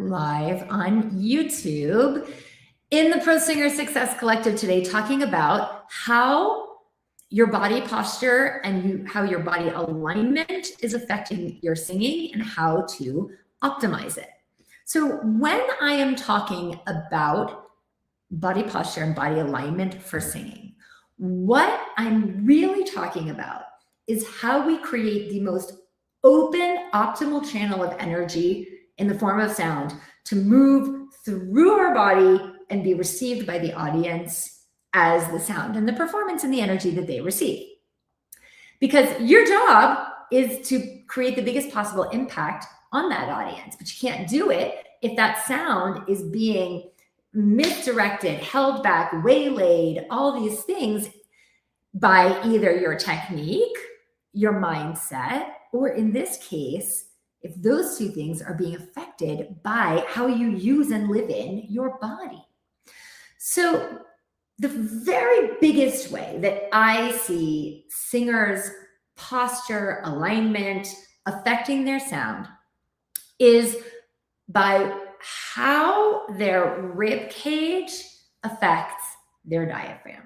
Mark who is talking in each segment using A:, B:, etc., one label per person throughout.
A: live on YouTube in the Pro Singer Success Collective today, talking about how your body posture and how your body alignment is affecting your singing and how to optimize it. So when I am talking about body posture and body alignment for singing, what I'm really talking about is how we create the most open, optimal channel of energy in the form of sound to move through our body and be received by the audience as the sound and the performance and the energy that they receive. Because your job is to create the biggest possible impact on that audience, but you can't do it if that sound is being misdirected, held back, waylaid, all these things by either your technique, your mindset, or in this case, if those two things are being affected by how you use and live in your body. So the very biggest way that I see singers' posture, alignment affecting their sound is by how their rib cage affects their diaphragm.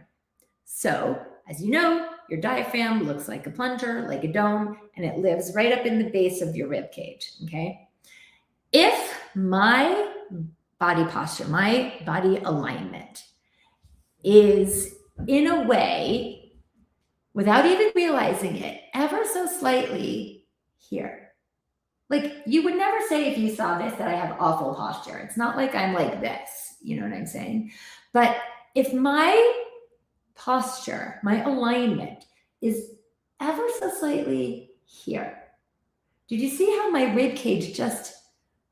A: So, as you know, your diaphragm looks like a plunger, like a dome, and it lives right up in the base of your rib cage, okay? If my body posture, my body alignment is in a way, without even realizing it, ever so slightly here. Like you would never say if you saw this that I have awful posture. It's not like I'm like this, you know what I'm saying? But if my posture, my alignment is ever so slightly here. Did you see how my rib cage just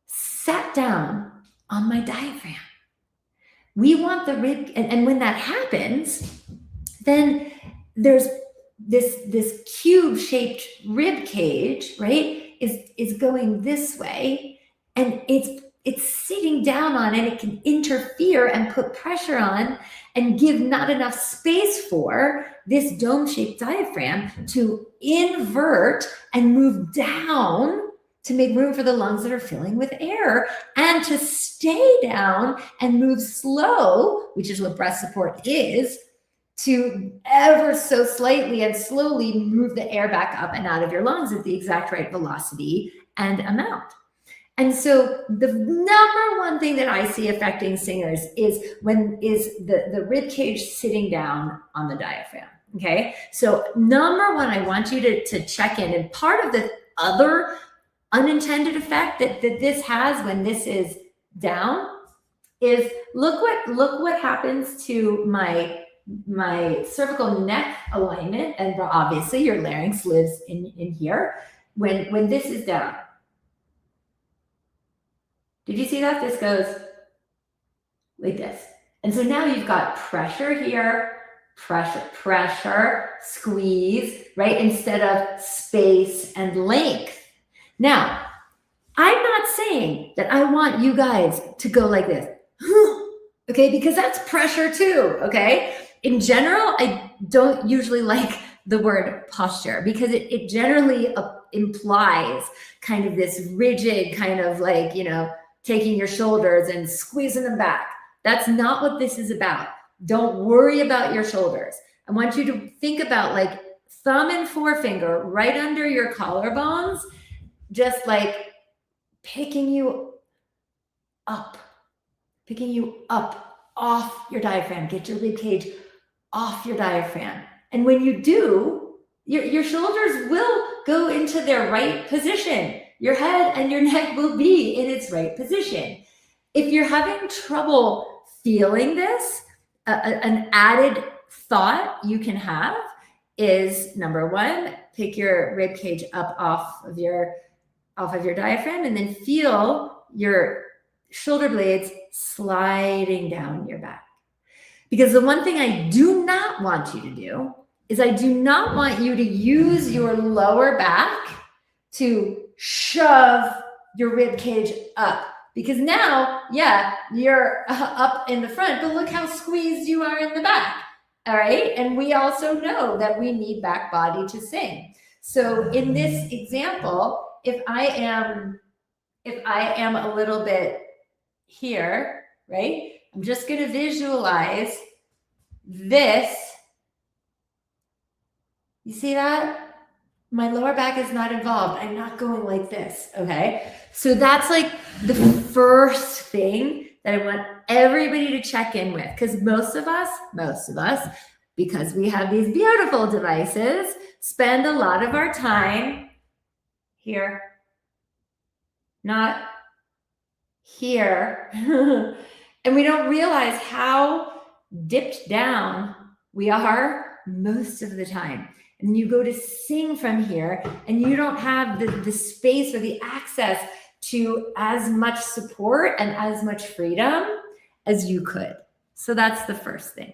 A: sat down on my diaphragm? We want the rib, and when that happens, then there's this cube-shaped rib cage, right, is going this way, and it's sitting down on it. It can interfere and put pressure on and give not enough space for this dome-shaped diaphragm to invert and move down to make room for the lungs that are filling with air, and to stay down and move slow, which is what breath support is, to ever so slightly and slowly move the air back up and out of your lungs at the exact right velocity and amount. And so the number one thing that I see affecting singers is the rib cage sitting down on the diaphragm. Okay. So number one, I want you to check in. And part of the other unintended effect that this has when this is down is look what happens to my cervical neck alignment. And obviously your larynx lives in here when this is down. Did you see that? This goes like this. And so now you've got pressure here, pressure, squeeze, right? Instead of space and length. Now, I'm not saying that I want you guys to go like this, okay? Because that's pressure too, okay? In general, I don't usually like the word posture because it generally implies kind of this rigid kind of like, you know, taking your shoulders and squeezing them back. That's not what this is about. Don't worry about your shoulders. I want you to think about like thumb and forefinger right under your collarbones, just like picking you up off your diaphragm. Get your rib cage off your diaphragm. And when you do, your shoulders will go into their right position. Your head and your neck will be in its right position. If you're having trouble feeling this, an added thought you can have is, number one, pick your rib cage up off of your diaphragm and then feel your shoulder blades sliding down your back. Because the one thing I do not want you to do is I do not want you to use your lower back to shove your rib cage up. Because now, yeah, you're up in the front, but look how squeezed you are in the back. All right. And we also know that we need back body to sing. So in this example, if I am a little bit here, right? I'm just going to visualize this. You see that? My lower back is not involved. I'm not going like this, okay? So that's like the first thing that I want everybody to check in with, because most of us, because we have these beautiful devices, spend a lot of our time here, not here. And we don't realize how dipped down we are most of the time. And you go to sing from here and you don't have the space or the access to as much support and as much freedom as you could. So that's the first thing.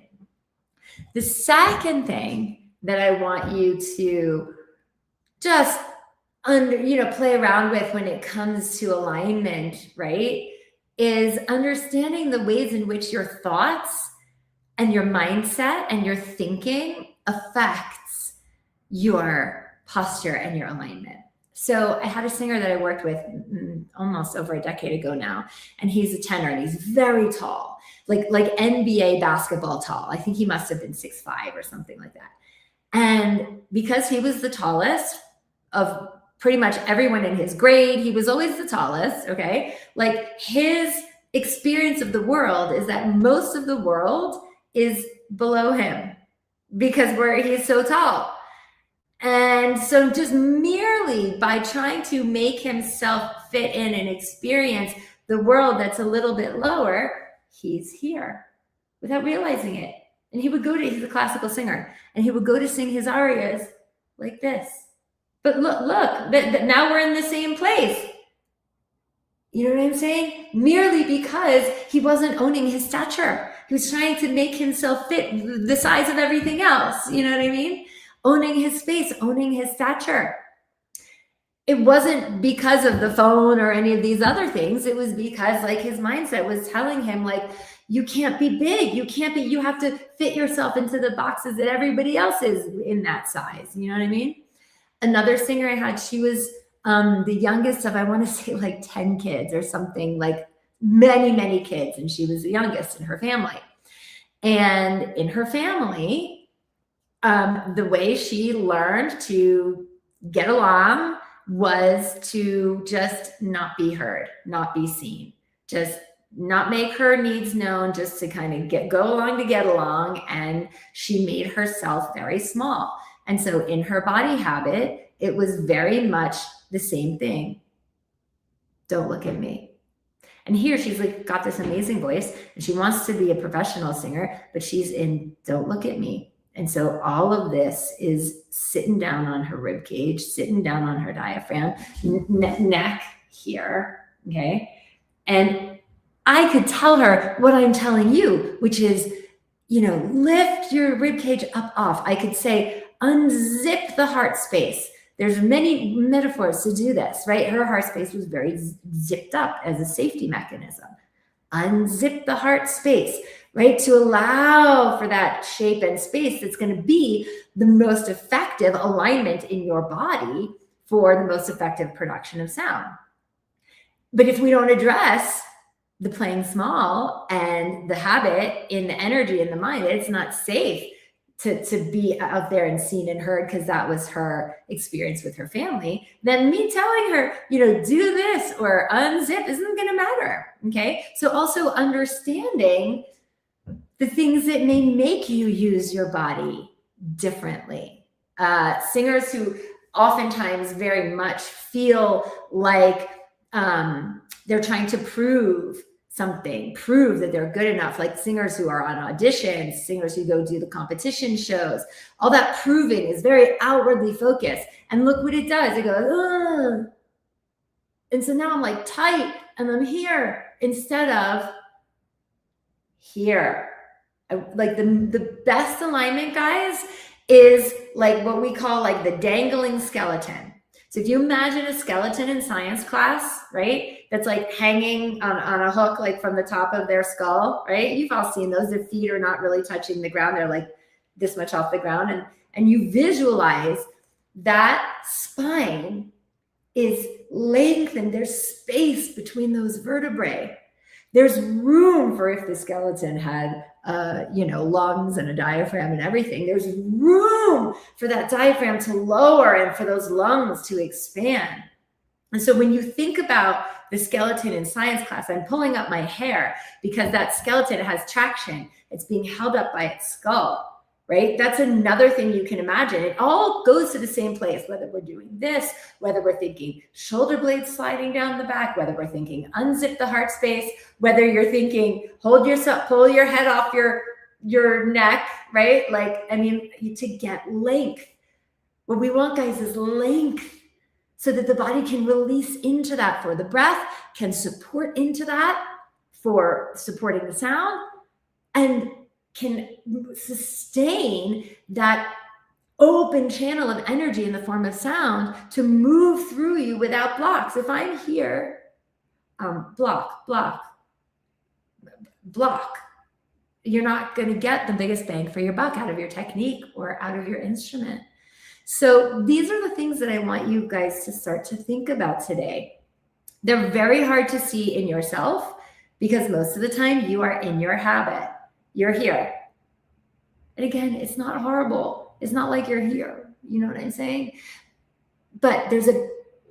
A: The second thing that I want you to just play around with when it comes to alignment, right, is understanding the ways in which your thoughts and your mindset and your thinking affects your posture and your alignment. So I had a singer that I worked with almost over a decade ago now, and he's a tenor and he's very tall, like NBA basketball tall. I think he must have been 6'5" or something like that. And because he was the tallest of pretty much everyone in his grade, he was always the tallest, okay? Like his experience of the world is that most of the world is below him because he's so tall. And so just merely by trying to make himself fit in and experience the world that's a little bit lower, he's here without realizing it. And he's a classical singer, and he would go to sing his arias like this. But look, now we're in the same place. You know what I'm saying? Merely because he wasn't owning his stature. He was trying to make himself fit the size of everything else. You know what I mean? Owning his space, owning his stature. It wasn't because of the phone or any of these other things. It was because like his mindset was telling him like, you can't be big. You have to fit yourself into the boxes that everybody else is in that size. You know what I mean? Another singer I had, she was the youngest of, I want to say like 10 kids or something, like many, many kids. And she was the youngest in her family. And in her family, the way she learned to get along was to just not be heard, not be seen, just not make her needs known, just to kind of go along to get along. And she made herself very small. And so in her body habit, it was very much the same thing. Don't look at me. And here she's like got this amazing voice and she wants to be a professional singer, but she's in don't look at me. And so all of this is sitting down on her rib cage, sitting down on her diaphragm, neck here, okay? And I could tell her what I'm telling you, which is, lift your rib cage up off. I could say, unzip the heart space. There's many metaphors to do this, right? Her heart space was very zipped up as a safety mechanism. Unzip the heart space, right? To allow for that shape and space that's going to be the most effective alignment in your body for the most effective production of sound. But if we don't address the playing small and the habit in the energy in the mind, it's not safe to be out there and seen and heard because that was her experience with her family, then me telling her, do this or unzip isn't going to matter. Okay. So also understanding the things that may make you use your body differently. Singers who oftentimes very much feel like they're trying to prove that they're good enough, like singers who are on auditions, singers who go do the competition shows, all that proving is very outwardly focused. And look what it does. It goes, ugh. And so now I'm like tight and I'm here instead of here. Like the best alignment, guys, is like what we call like the dangling skeleton. So if you imagine a skeleton in science class, right, that's like hanging on a hook, like from the top of their skull, right? You've all seen those. Their feet are not really touching the ground. They're like this much off the ground. And you visualize that spine is lengthened. There's space between those vertebrae. There's room for, if the skeleton had, lungs and a diaphragm and everything, there's room for that diaphragm to lower and for those lungs to expand. And so when you think about the skeleton in science class, I'm pulling up my hair because that skeleton has traction. It's being held up by its skull, right? That's another thing you can imagine. It all goes to the same place, whether we're doing this, whether we're thinking shoulder blades sliding down the back, whether we're thinking unzip the heart space, whether you're thinking hold yourself, pull your head off your neck, right? To get length. What we want, guys, is length, so that the body can release into that for the breath, can support into that for supporting the sound, and can sustain that open channel of energy in the form of sound to move through you without blocks. If I'm here, block, you're not going to get the biggest bang for your buck out of your technique or out of your instrument. So these are the things that I want you guys to start to think about today. They're very hard to see in yourself because most of the time you are in your habit. You're here. And again, it's not horrible. It's not like you're here. You know what I'm saying? But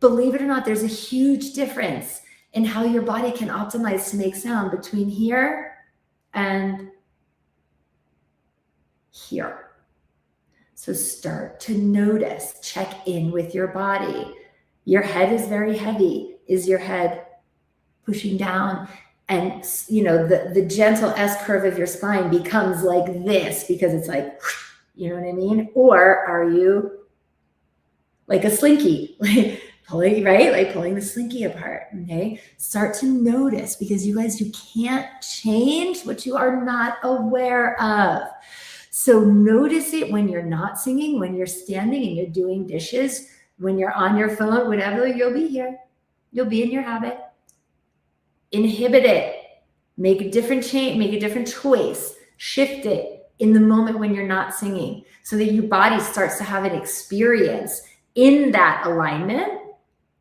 A: believe it or not, there's a huge difference in how your body can optimize to make sound between here and here. So start to notice, check in with your body. Your head is very heavy. Is your head pushing down? And the gentle S curve of your spine becomes like this because it's like, you know what I mean? Or are you like a slinky, like pulling the slinky apart? Okay. Start to notice, because you guys, you can't change what you are not aware of. So notice it when you're not singing, when you're standing and you're doing dishes, when you're on your phone, whatever, you'll be here. You'll be in your habit. Inhibit it. Make a different change, make a different choice. Shift it in the moment when you're not singing, so that your body starts to have an experience in that alignment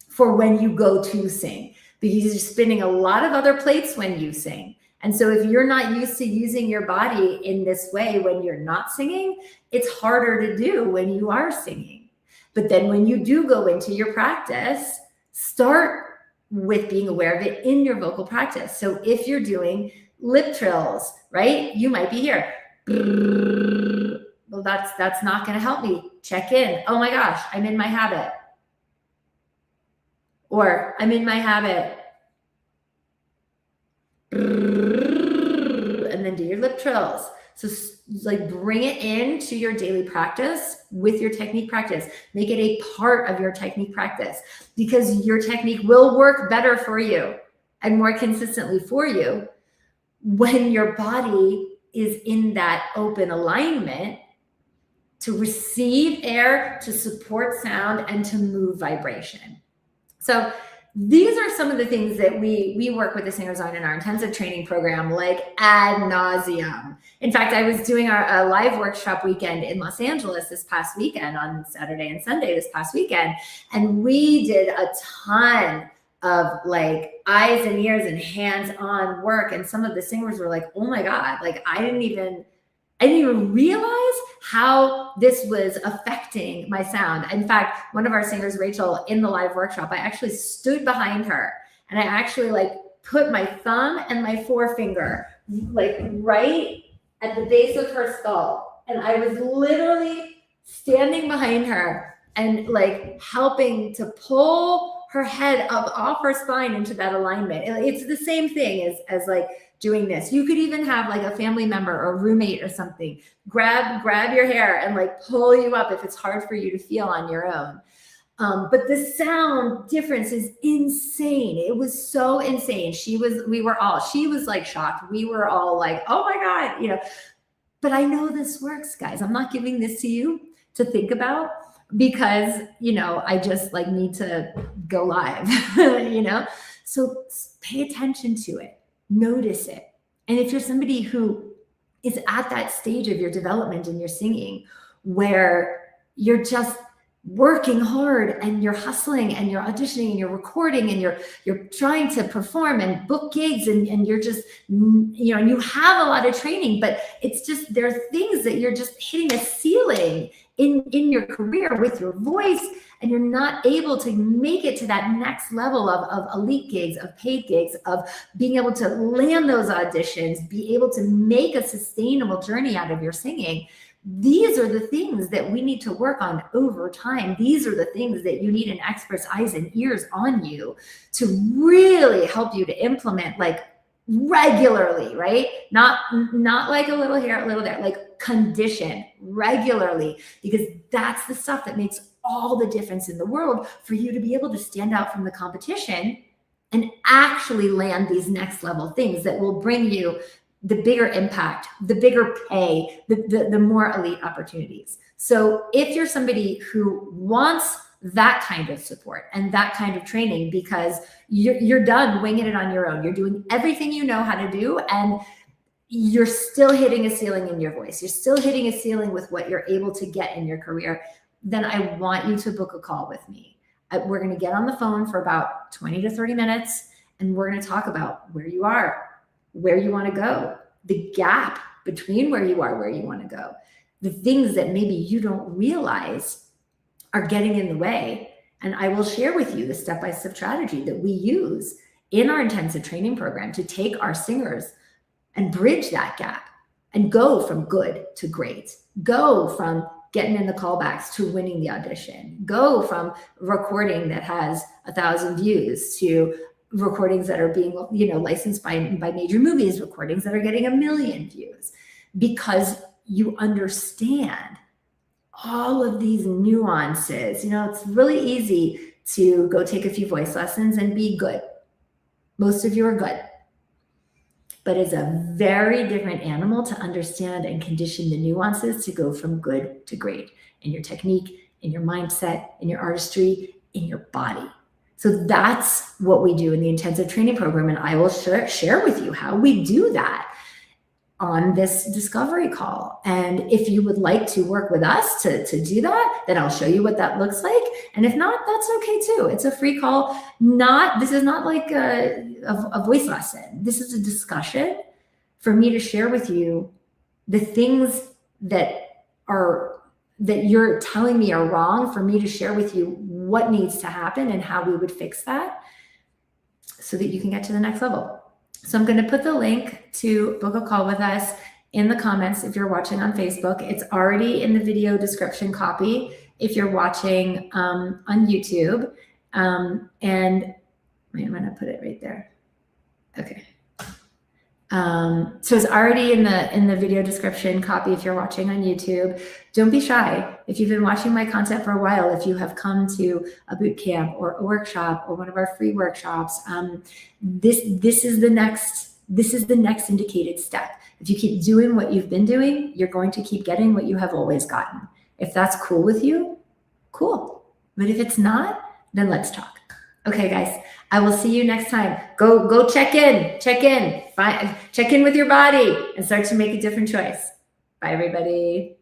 A: for when you go to sing, because you're spinning a lot of other plates when you sing. And so if you're not used to using your body in this way when you're not singing, it's harder to do when you are singing. But then when you do go into your practice, start with being aware of it in your vocal practice. So if you're doing lip trills, right, you might be here. Well, that's not going to help me. Check in. Oh my gosh, I'm in my habit. Or I'm in my habit. And then do your lip trills. So bring it into your daily practice with your technique practice. Make it a part of your technique practice, because your technique will work better for you and more consistently for you when your body is in that open alignment to receive air, to support sound, and to move vibration. So these are some of the things that we work with the singers on in our intensive training program, like ad nauseum. In fact, I was doing a live workshop weekend in Los Angeles this past weekend, on Saturday and Sunday this past weekend. And we did a ton of eyes and ears and hands-on work. And some of the singers were like, oh my God, I didn't even realize how this was affecting my sound. In fact, one of our singers, Rachel, in the live workshop, I actually stood behind her and I actually put my thumb and my forefinger right at the base of her skull. And I was literally standing behind her and helping to pull her head up off her spine into that alignment. It's the same thing as doing this. You could even have a family member or a roommate or something grab your hair and pull you up if it's hard for you to feel on your own. But the sound difference is insane. It was so insane. She was shocked. We were all oh my God, but I know this works, guys. I'm not giving this to you to think about because, I just need to go live, so pay attention to it. Notice it. And if you're somebody who is at that stage of your development and your singing where you're just working hard and you're hustling and you're auditioning and you're recording and you're trying to perform and book gigs and you're just, you know, and you have a lot of training, but it's just, there are things that you're just hitting a ceiling in your career with your voice, and you're not able to make it to that next level of elite gigs, of paid gigs, of being able to land those auditions, be able to make a sustainable journey out of your singing. These are the things that we need to work on over time. These are the things that you need an expert's eyes and ears on you to really help you to implement, like regularly, right? Not like a little here, a little there, like condition regularly, because that's the stuff that makes all the difference in the world for you to be able to stand out from the competition and actually land these next level things that will bring you the bigger impact, the bigger pay, the more elite opportunities. So if you're somebody who wants that kind of support and that kind of training, because you're done winging it on your own, you're doing everything you know how to do, and you're still hitting a ceiling in your voice, you're still hitting a ceiling with what you're able to get in your career, then I want you to book a call with me. We're going to get on the phone for about 20 to 30 minutes, and we're going to talk about where you are, where you want to go, the gap between where you are, where you want to go, the things that maybe you don't realize are getting in the way. And I will share with you the step-by-step strategy that we use in our intensive training program to take our singers and bridge that gap and go from good to great, go from getting in the callbacks to winning the audition, go from recording that has 1,000 views to recordings that are being, you know, licensed by major movies, recordings that are getting 1 million views, because you understand all of these nuances. You know, it's really easy to go take a few voice lessons and be good. Most of you are good. But it's a very different animal to understand and condition the nuances to go from good to great in your technique, in your mindset, in your artistry, in your body. So that's what we do in the intensive training program. And I will share with you how we do that on this discovery call. And if you would like to work with us to do that, then I'll show you what that looks like. And if not, that's okay too. It's a free call. This is not like a voice lesson. This is a discussion for me to share with you the things that you're telling me are wrong, for me to share with you what needs to happen and how we would fix that so that you can get to the next level. So I'm going to put the link to book a call with us in the comments if you're watching on Facebook. It's already in the video description copy if you're watching on YouTube. And wait, I'm going to put it right there. Okay. So it's already in the video description copy if you're watching on YouTube. Don't be shy. If you've been watching my content for a while, if you have come to a boot camp or a workshop or one of our free workshops, this is the next indicated step. If you keep doing what you've been doing, you're going to keep getting what you have always gotten. If that's cool with you, cool. But if it's not, then let's talk. Okay, guys, I will see you next time. Go check in with your body and start to make a different choice. Bye, everybody.